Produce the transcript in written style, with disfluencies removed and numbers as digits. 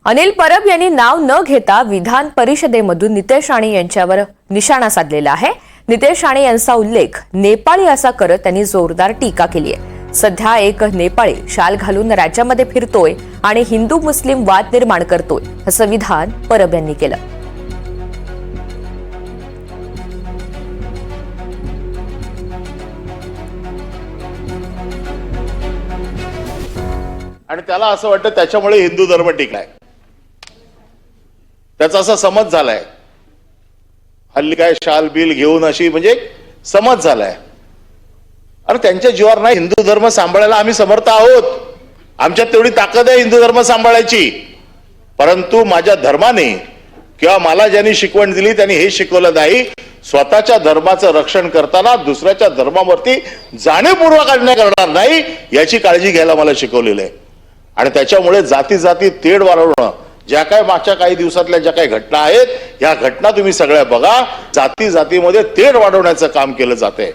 अनिल परब यांनी नाव न घेता विधान परिषदेमधून नितेश राणे यांच्यावर निशाणा साधलेला आहे। नितेश राणे यांचा उल्लेख नेपाळी असा करत त्यांनी जोरदार टीका केली आहे। सध्या एक नेपाळी शाल घालून राज्यामध्ये फिरतोय आणि हिंदू मुस्लिम वाद निर्माण करतोय असं विधान परब यांनी केलं। आणि त्याला असं वाटतं त्याच्यामुळे हिंदू धर्म टिकलाय, त्याचा असा समज झालाय। हल्ली काय शाल बिल घेऊन अशी म्हणजे समज झालाय। अरे त्यांच्या जीवावर नाही, हिंदू धर्म सांभाळायला आम्ही समर्थ आहोत, आमच्यात तेवढी ताकद आहे हिंदू धर्म सांभाळायची। परंतु माझ्या धर्माने किंवा मला ज्यांनी शिकवण दिली त्यांनी हे शिकवलं नाही, स्वतःच्या धर्माचं रक्षण करताना दुसऱ्याच्या धर्मावरती जाणीवपूर्वक अन्याय करणार नाही याची काळजी घ्यायला मला शिकवलेलं आहे। आणि त्याच्यामुळे जाती जाती तेढ वाढवणं, ज्या काय मागच्या काही दिवसातल्या ज्या काही घटना आहेत, या घटना तुम्ही सगळ्या बघा, जाती जातीमध्ये तेढ वाढवण्याचं काम केलं जातंय।